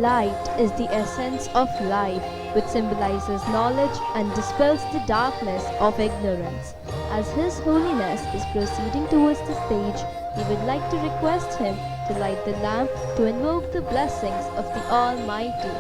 Light is the essence of life, which symbolizes knowledge and dispels the darkness of ignorance. As His Holiness is proceeding towards the stage, we would like to request him to light the lamp to invoke the blessings of the Almighty.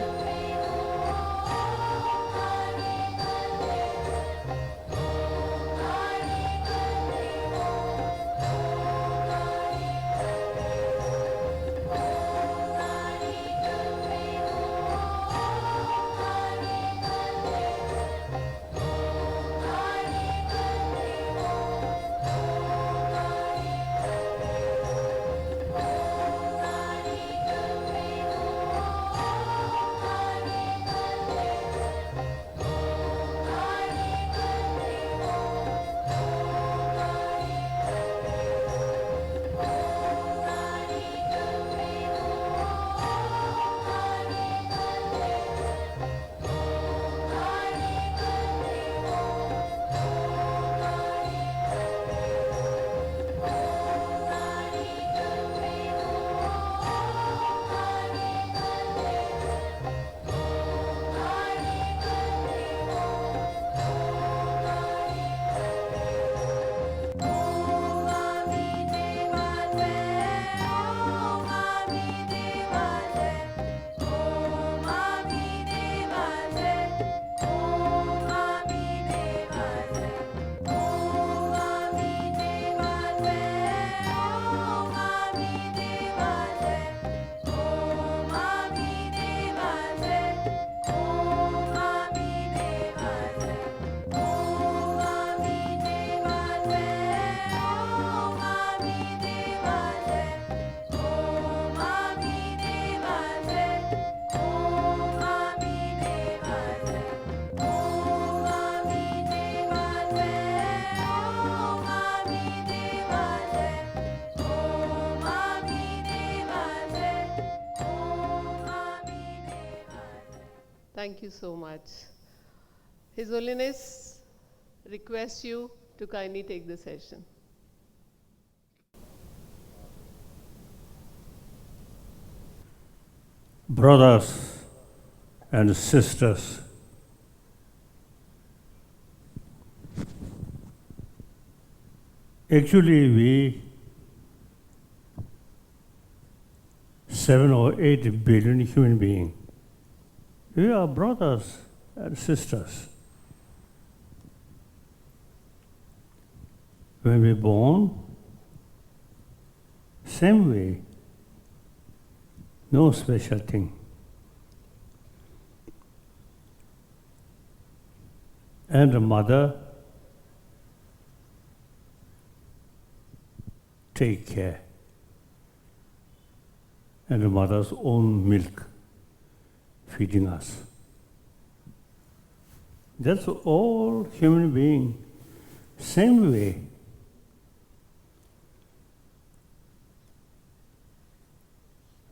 Thank you so much. His Holiness requests you to kindly take the session. Brothers and sisters, actually we 7 or 8 billion human beings, we are brothers and sisters. When we born, same way, no special thing. And the mother take care, and the mother's own milk feeding us. That's all human being, same way.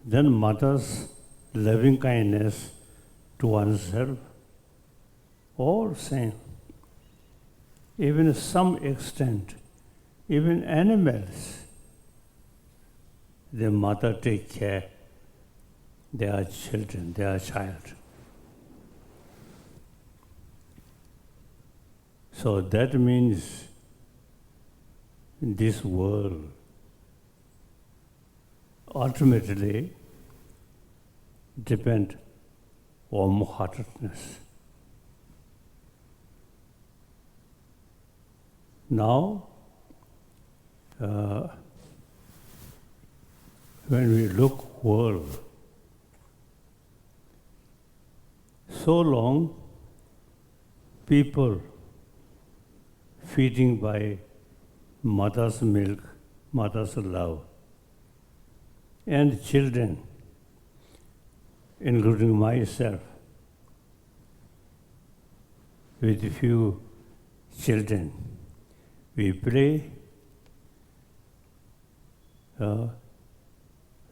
Then mother's loving kindness to oneself, all same. Even some extent, even animals, their mother take care, their children, their child. So that means this world ultimately depend on heartedness. Now, when we look world, so long people feeding by mother's milk, mother's love, and children, including myself, with few children, we play,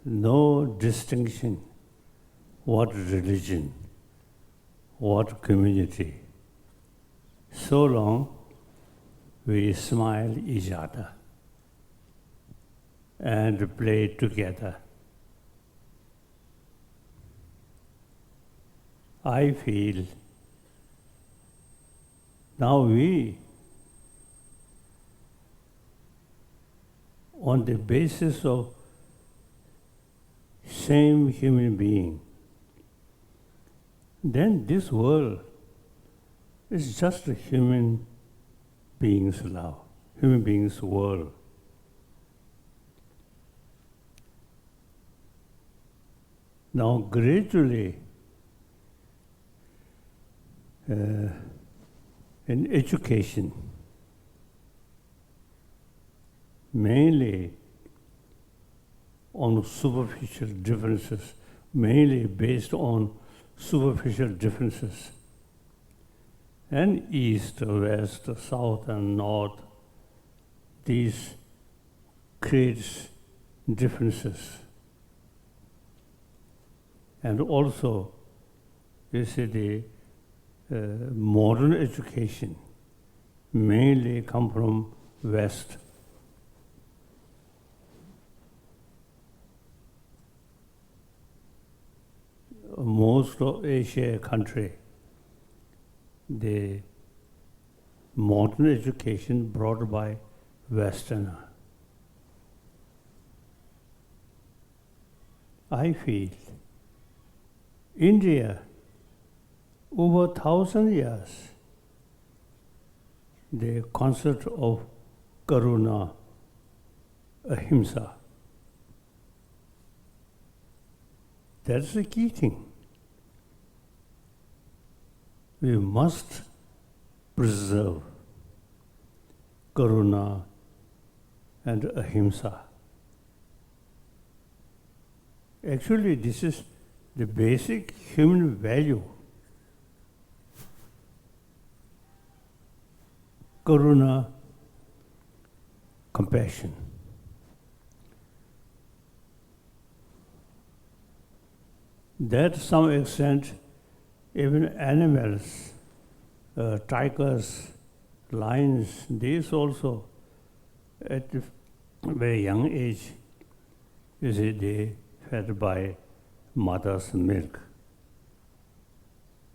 no distinction, what religion, what community. So long we smile each other and play together. I feel now we, on the basis of same human being, then this world is just a human being's love, human being's world. Now gradually, in education, mainly on superficial differences, mainly based on superficial differences, and east, west, south and north, these creates differences. And also, you see the modern education mainly come from West. Most of Asia country, the modern education brought by Westerner. I feel India, over 1,000 years, the concept of karuna, ahimsa, that's the key thing. We must preserve karuna and ahimsa. Actually, this is the basic human value. Karuna, compassion. That to some extent, even animals, tigers, lions, these also, at a very young age, you see, they fed by mother's milk.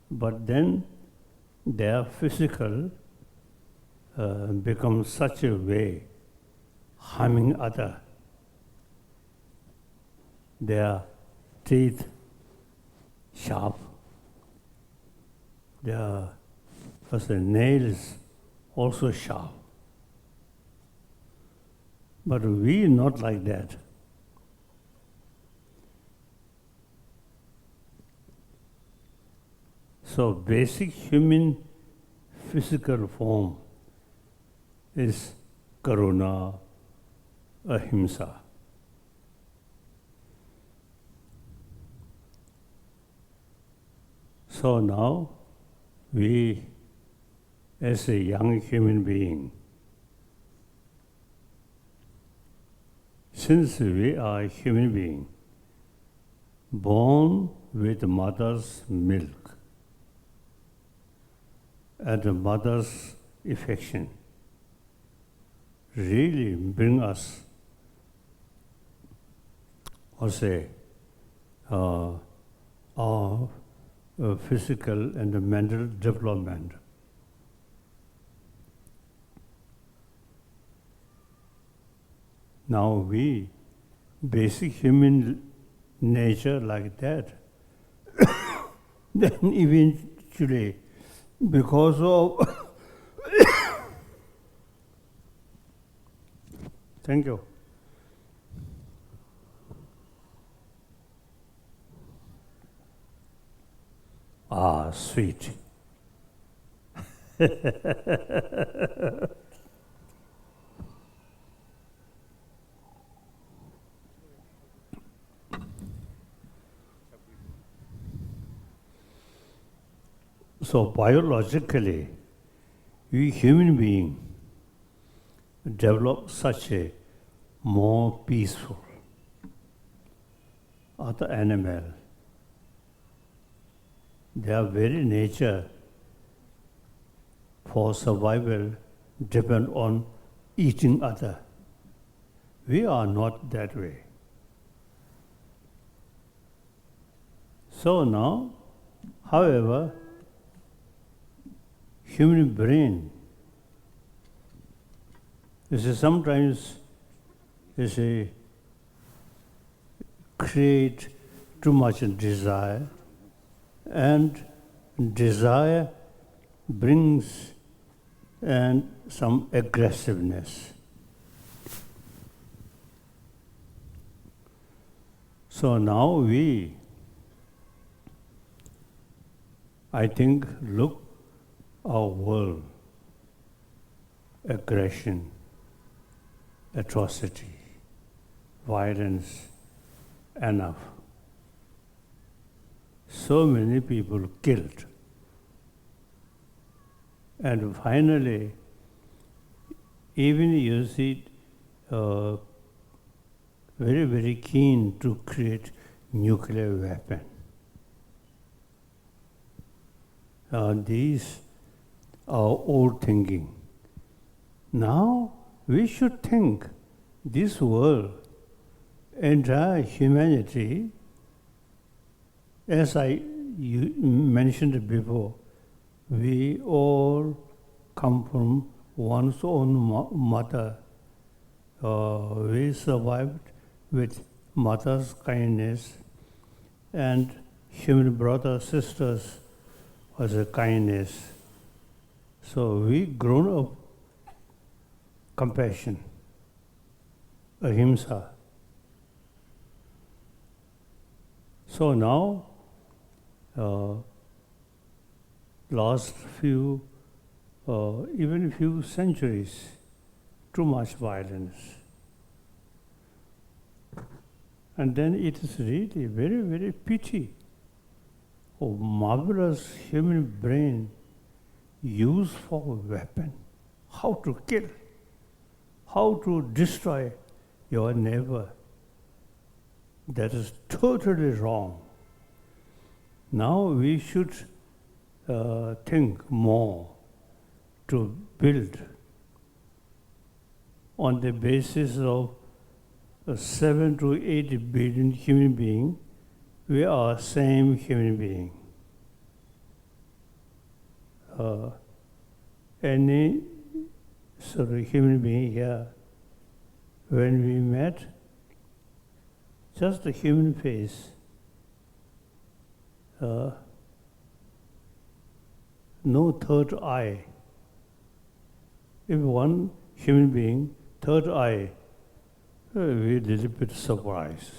But then their physical becomes such a way, harming other. Their teeth sharp, their nails also sharp. But we not like that. So basic human physical form is karuna, ahimsa. So now we, as a young human being, since we are a human being, born with mother's milk and mother's affection, really bring us, or say, our physical and mental development. Now we, basic human nature like that, then eventually, because of thank you. Ah, sweet. So biologically, we human beings develop such a more peaceful. Other animal, their very nature for survival depend on eating other. We are not that way. So now, However, human brain, sometimes create too much desire, and desire brings and some aggressiveness. So now I think, look our world, aggression, atrocity, violence, enough. So many people killed. And finally, even you see very, very keen to create nuclear weapon. These are old thinking. Now we should think this world, entire humanity, as you mentioned before, we all come from one's own mother. We survived with mother's kindness, and human brothers, sisters was a kindness. So we grown up compassion, ahimsa. So now, last few, even few centuries, too much violence. And then it is really very, very pity. Oh, marvelous human brain used for weapon. How to kill, how to destroy your neighbor. That is totally wrong. Now we should think more to build on the basis of 7 to 8 billion human beings. We are same human being. Any sort of human being here, when we met, just a human face, no third eye. If one human being, third eye, we're a little bit surprised.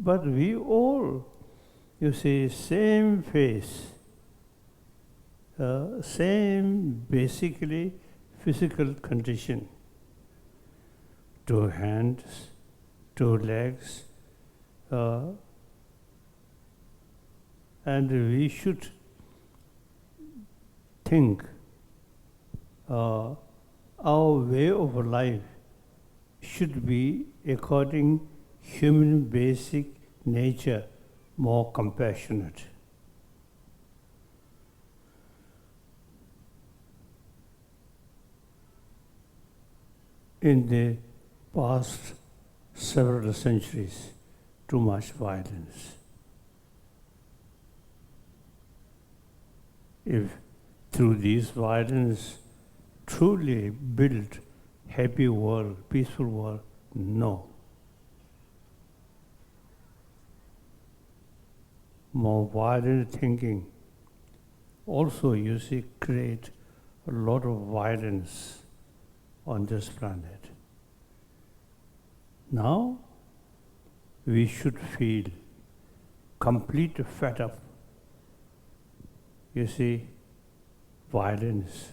But we all, you see, same face, same basically physical condition. 2 hands, 2 legs, and we should think our way of life should be according human basic nature, more compassionate. In the past several centuries, too much violence. If through this violence truly build happy world, peaceful world, no. More violent thinking also, you see, create a lot of violence on this planet. Now, we should feel complete fed up. You see, violence.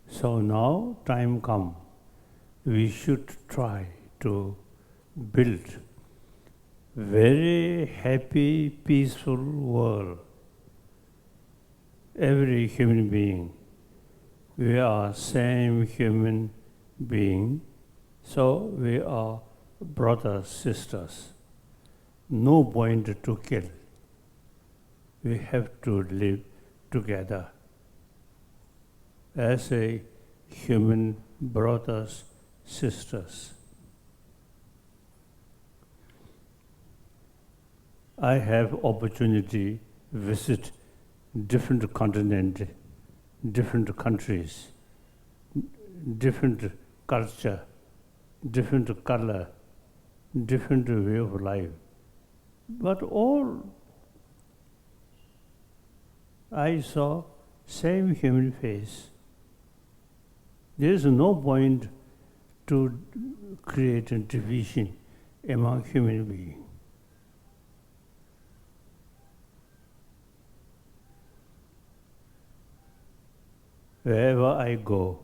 So now, time come, we should try to build very happy, peaceful world. Every human being, we are same human being, so we are brothers, sisters. No point to kill. We have to live together as a human brothers, sisters. I have opportunity visit different continent, different countries, different culture, different color, different way of life. But all I saw same human face. There is no point to create a division among human beings. Wherever I go,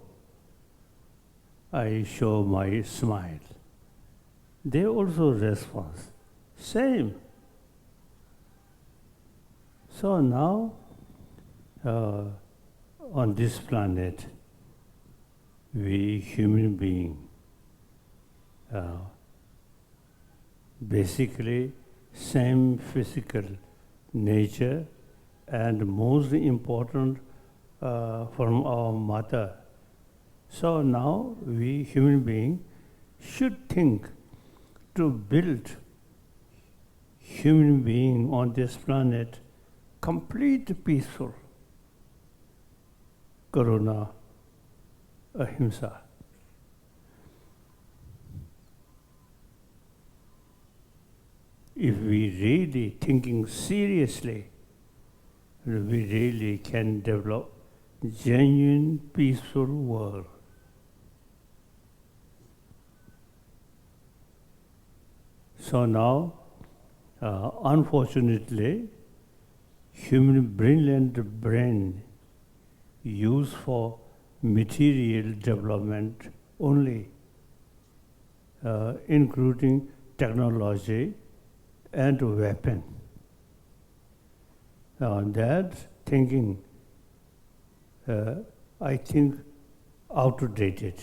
I show my smile. They also respond. Same. So now, on this planet, we human beings, basically same physical nature, and most important from our mother. So now we human beings should think to build human being on this planet complete peaceful. Karuna, ahimsa. If we really thinking seriously, we really can develop genuine peaceful world. So now, unfortunately, human brilliant brain used for material development only, including technology and weapon. That thinking, I think, outdated.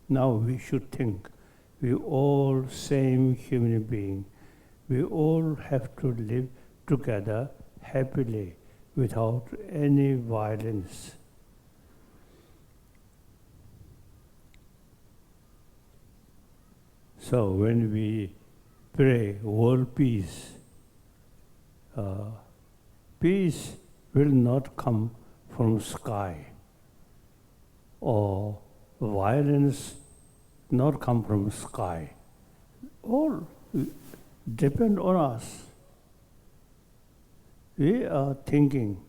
Now we should think, we all same human being. We all have to live together happily without any violence. So when we pray world peace, peace will not come from sky, or violence not come from sky. All depend on us. We are thinking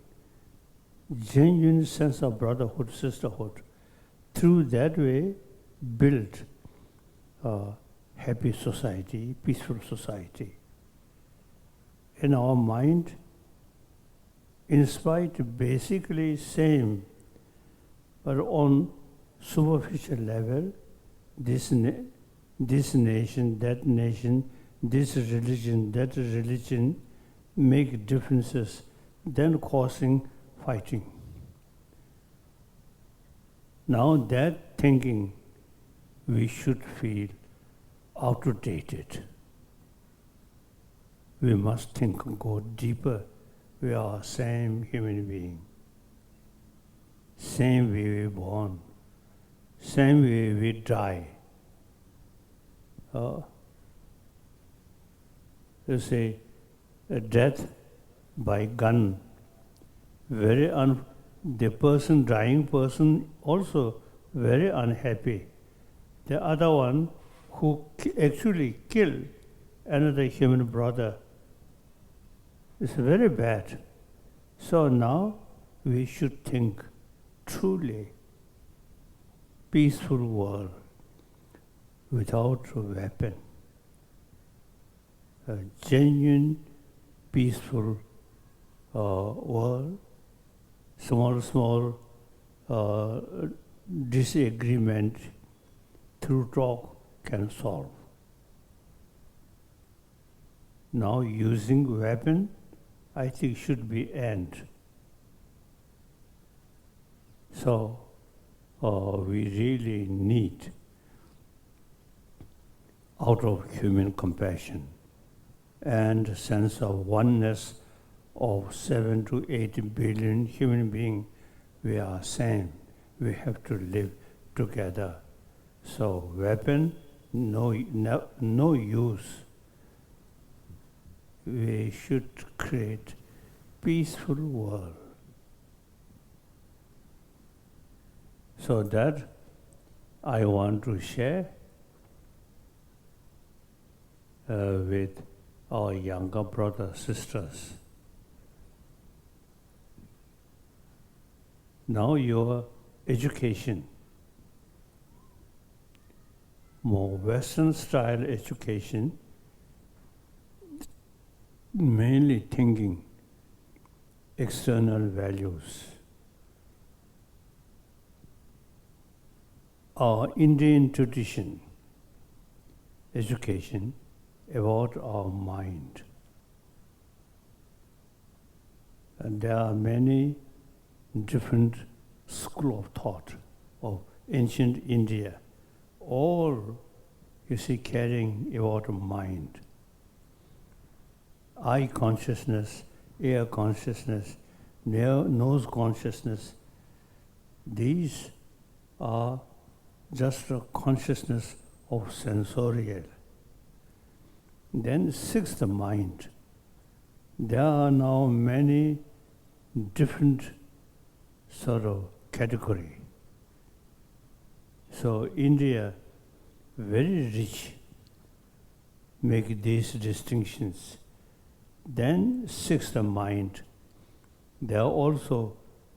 genuine sense of brotherhood, sisterhood. Through that way, build a happy society, peaceful society. In our mind, in spite basically same, but on superficial level, this nation, that nation, this religion, that religion make differences, then causing fighting. Now that thinking we should feel outdated. We must think and go deeper. We are same human being. Same way we born. Same way we die. You say, a death by gun, the person, dying person, also very unhappy. The other one who actually killed another human brother is very bad. So now we should think truly peaceful world without a weapon. A genuine, peaceful world, small disagreement through talk can solve. Now using weapon, I think should be end. So we really need, out of human compassion and sense of oneness of 7 to 8 billion human beings, we are same. We have to live together. So weapon, no use. we should create peaceful world. So that I want to share with our younger brothers, sisters. Now your education, more Western style education, mainly thinking external values. Our Indian tradition, education about our mind. And there are many different schools of thought of ancient India, all, you see, carrying about a mind. Eye consciousness, ear consciousness, nose consciousness, these are just a consciousness of sensorial. Then sixth, the mind. There are now many different sort of category. So India, very rich, make these distinctions. Then sixth, the mind. There are also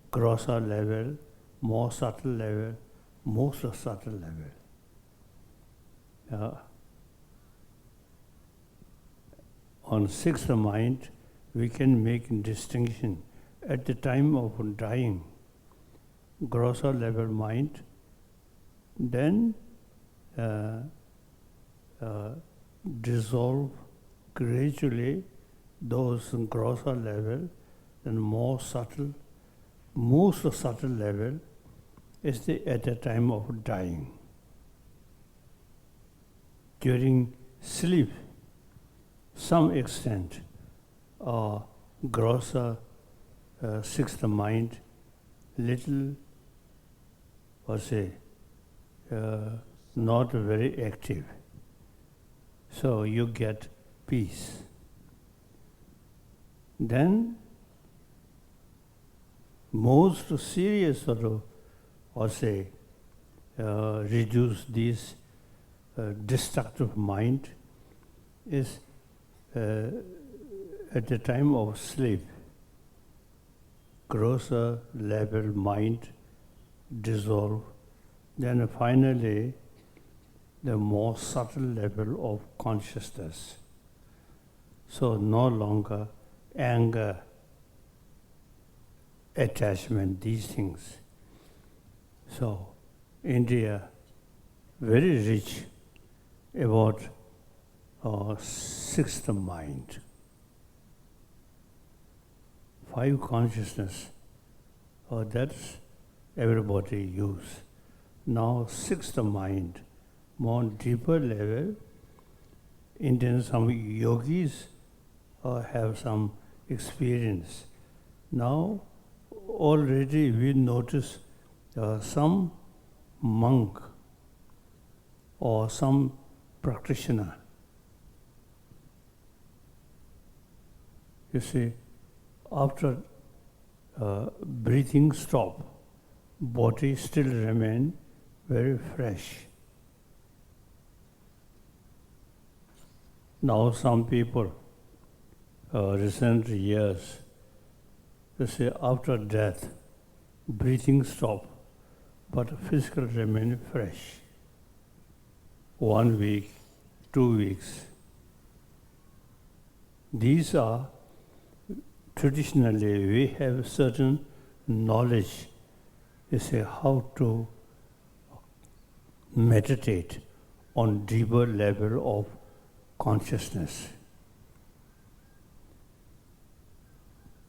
grosser level, more subtle level, most subtle level. On sixth mind, we can make distinction at the time of dying, grosser level mind, then dissolve gradually those grosser level, then more subtle, most subtle level is at the time of dying. During sleep, some extent, grosser sixth mind, little, or say, not very active. So you get peace. Then, most serious sort of, or say, reduce this destructive mind is at the time of sleep. Grosser level mind dissolve, then finally the more subtle level of consciousness. So no longer anger, attachment, these things. So India, very rich about sixth mind. Five consciousness, that's everybody use. Now sixth mind, more deeper level. Indian some yogis have some experience. Now already we notice some monk or some practitioner. You see, after breathing stop, body still remain very fresh. Now some people, recent years, they say after death, breathing stop, but physical remain fresh. 1 week, 2 weeks. These are traditionally we have certain knowledge, you say, how to meditate on deeper level of consciousness.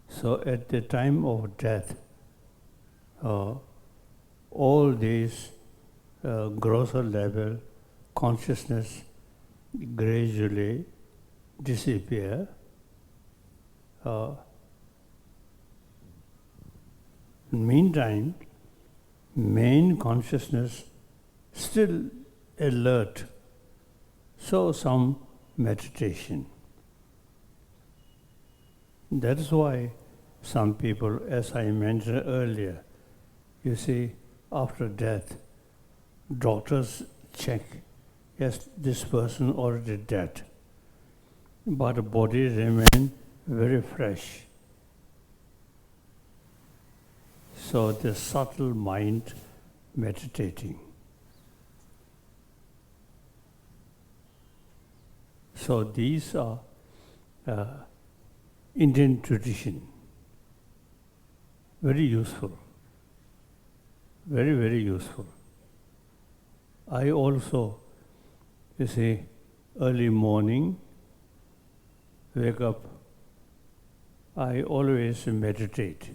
So at the time of death, all these grosser level consciousness gradually disappear. Meantime, main consciousness still alert. So some meditation. That is why some people, as I mentioned earlier, you see, after death, doctors check, yes, this person already dead, but the body remain very fresh. So the subtle mind meditating. So these are Indian tradition, very useful, very, very useful. I also, you see, early morning, wake up, I always meditate,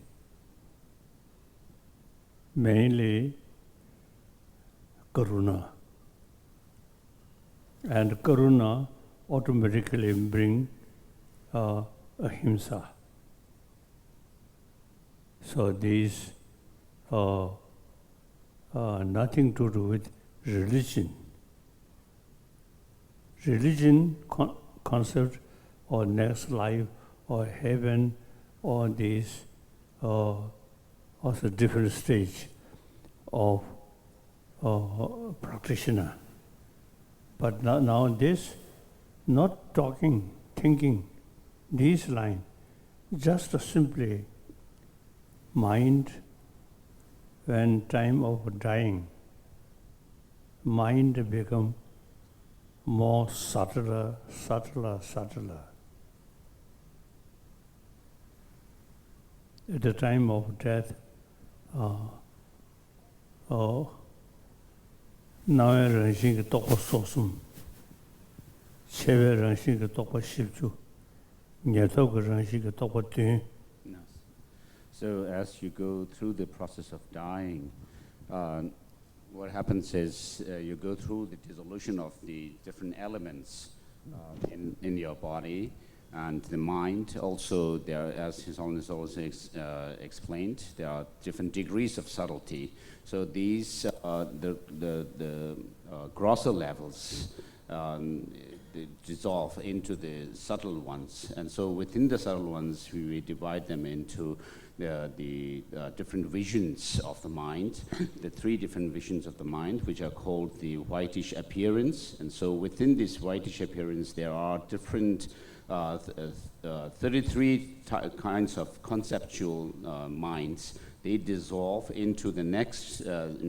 mainly Karuna. And Karuna automatically bring ahimsa. So these nothing to do with religion. Religion concept or next life or heaven or these also different stage of practitioner. But now this, not talking, thinking, this line, just simply mind when time of dying, mind become more subtler. At the time of death, nawe rangshin ke tokpa sosum, chewe rangshin ke tokpa shibju, nyeto ke rangshin ke tokpa tun. Yes. So as you go through the process of dying, what happens is you go through the dissolution of the different elements in your body and the mind. Also, there, as His Holiness also explained, there are different degrees of subtlety. So these, the grosser levels they dissolve into the subtle ones. And so within the subtle ones, we divide them into the different visions of the mind, the three different visions of the mind, which are called the whitish appearance. And so within this whitish appearance, there are different 33 kinds of conceptual minds. They dissolve into the next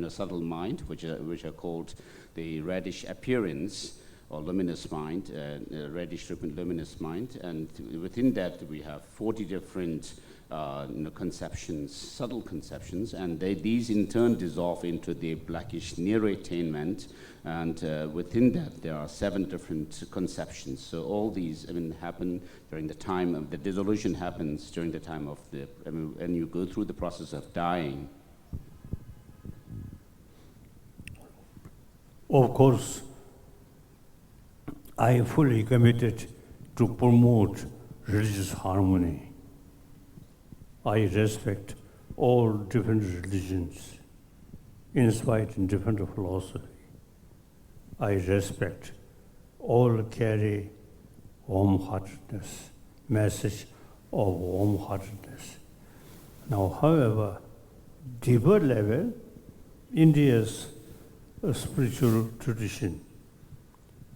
subtle mind, which are called the reddish appearance, or luminous mind, reddish luminous mind. And within that, we have 40 different conceptions, subtle conceptions, and these in turn dissolve into the blackish near attainment. And within that, there are 7 different conceptions. So all these happen during the time of the dissolution happens during the time of when you go through the process of dying. Of course, I am fully committed to promote religious harmony. I respect all different religions, inspired in different philosophy. I respect all carry warm-heartedness, message of warm-heartedness. Now, however, deeper level, India's spiritual tradition,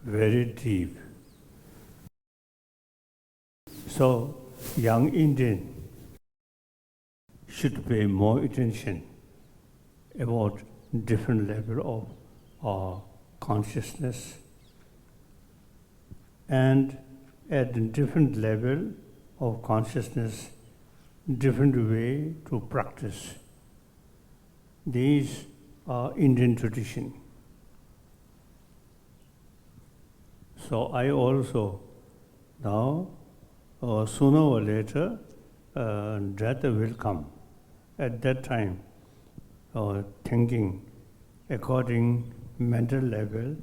very deep. So, young Indian should pay more attention about different level of consciousness, and at a different level of consciousness, different way to practice. These are Indian tradition. So I also now, sooner or later, death will come. At that time, thinking according mental level,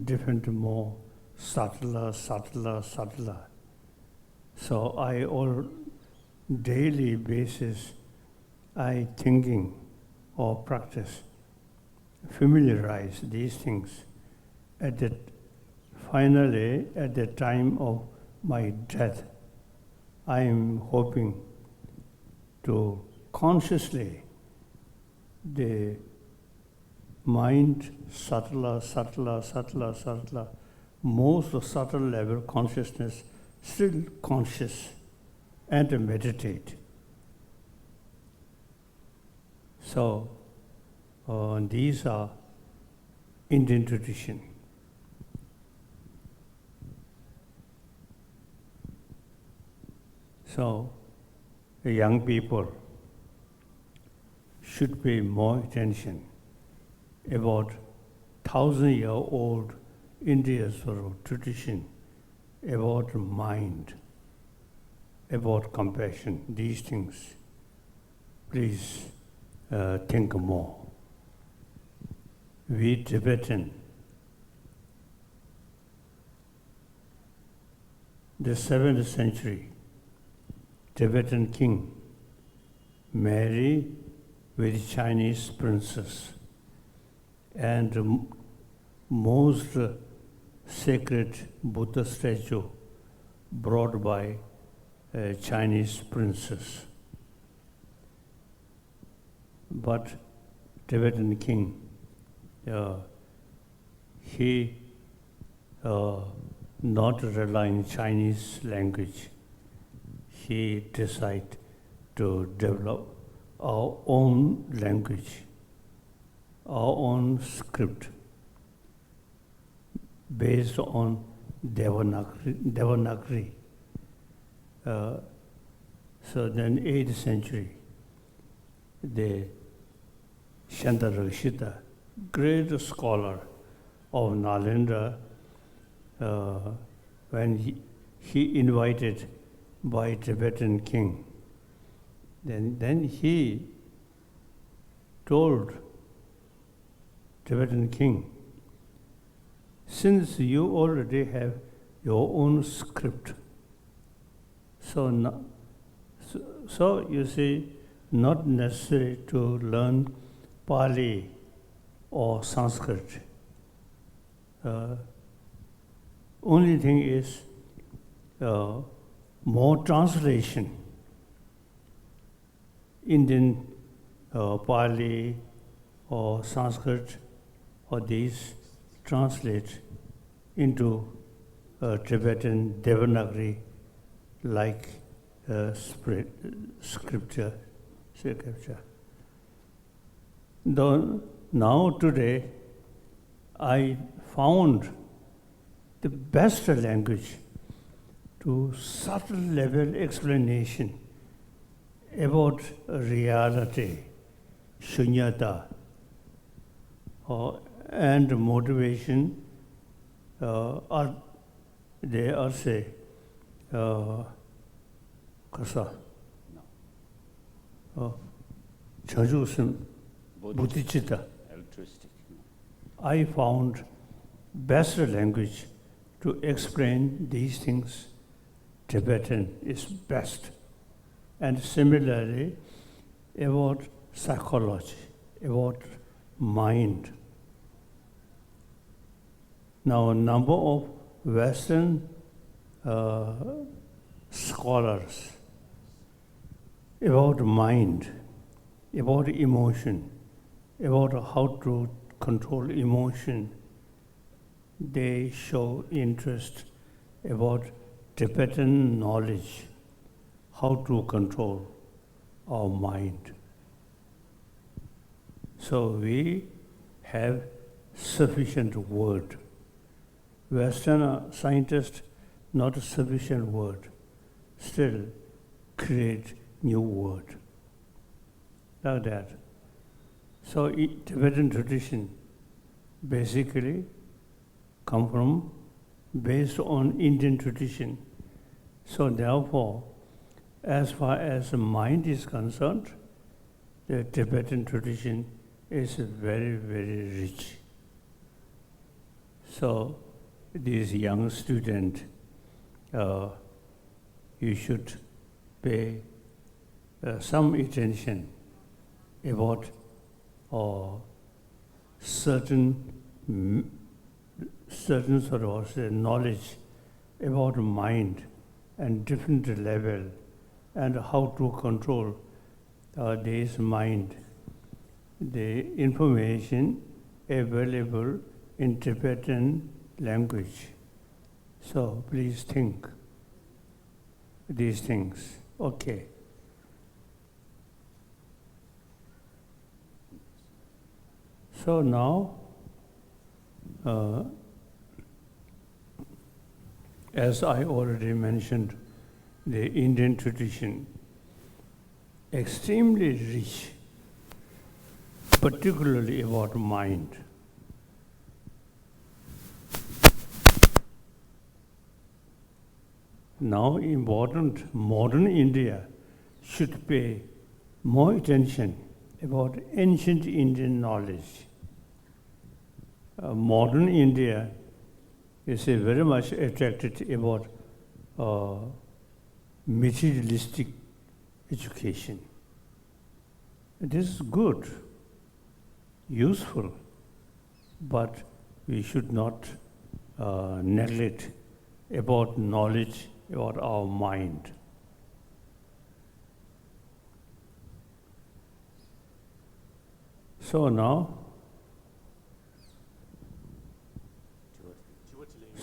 different more subtler. So I all daily basis, I thinking or practice, familiarize these things. Finally, at the time of my death, I am hoping to consciously the mind subtler, most subtle level consciousness, still conscious, and meditate. So these are Indian tradition. So the young people should pay more attention about 1,000-year-old India's sort of tradition about mind, about compassion, these things. Please think more. We Tibetan, the 7th century Tibetan king married with Chinese princess, and most sacred Buddha statue brought by a Chinese princess. But Tibetan king, he not relying Chinese language, he decided to develop our own language, our own script, based on Devanagari. So then 8th century, the Shantarakshita, great scholar of Nalanda, when he invited by Tibetan king, then he told Tibetan king, since you already have your own script, so you see, not necessary to learn Pali or Sanskrit. Only thing is more translation. Indian Pali or Sanskrit, or these translate into Tibetan Devanagari like scripture. Though now today I found the best language to subtle level explanation about reality, shunyata, and motivation. They are say, kasa, chajusim, buddhicitta. Altruistic. I found best language to explain these things. Tibetan is best. And similarly, about psychology, about mind. Now, a number of Western scholars about mind, about emotion, about how to control emotion, they show interest about Tibetan knowledge, how to control our mind. So we have sufficient word. Western scientists, not sufficient word, still create new word. Like that. So Tibetan tradition basically come from, based on Indian tradition. So therefore, as far as the mind is concerned, the Tibetan tradition is very, very rich. So these young students, you should pay some attention about certain sort of knowledge about mind, and different level, and how to control this mind. The information available in Tibetan language. So please think these things. Okay. So now, as I already mentioned, the Indian tradition, extremely rich, particularly about mind. Now, important modern India should pay more attention about ancient Indian knowledge. Modern India is very much attracted about materialistic education. This is good, useful, but we should not neglect about knowledge about our mind. So now,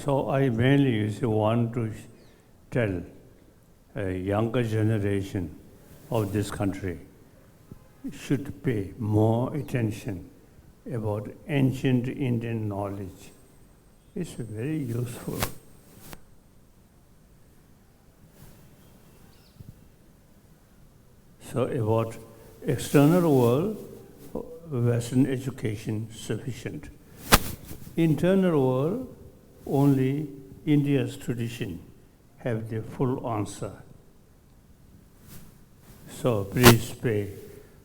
I mainly want to tell a younger generation of this country should pay more attention about ancient Indian knowledge. It's very useful. So about external world, Western education sufficient. Internal world, only India's tradition have the full answer. So please pay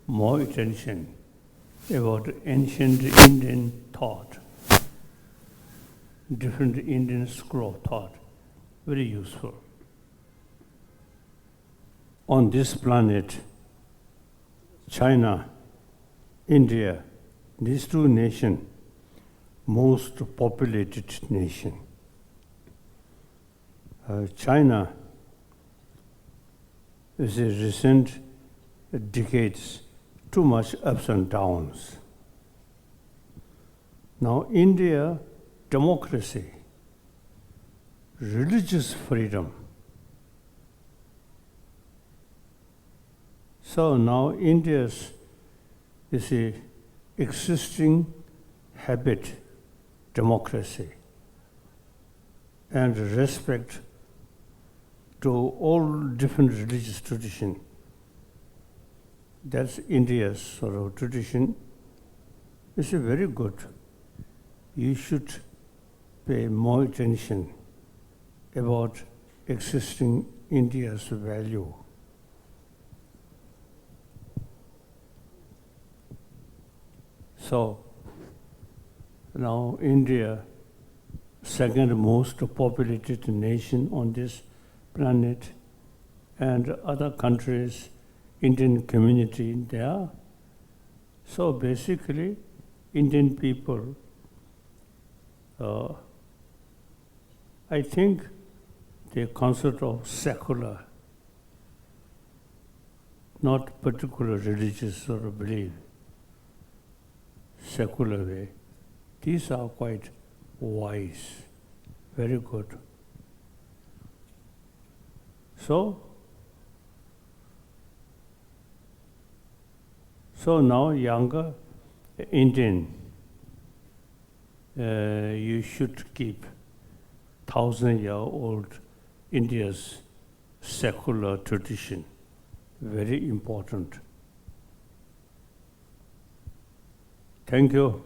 more attention about ancient Indian thought, different Indian school of thought, very useful. On this planet, China, India, these two nations, most populated nation. China is in recent decades too much ups and downs. Now India, democracy, religious freedom. So now India's is a existing habit, democracy, and respect to all different religious traditions. That's India's sort of tradition. It's a very good. You should pay more attention about existing India's value. So now India, second most populated nation on this planet, and other countries, Indian community there. So basically, Indian people, I think the concept of secular, not particular religious or belief, secular way, these are quite wise, very good. So now younger Indian, you should keep 1,000-year-old India's secular tradition, very important. Thank you.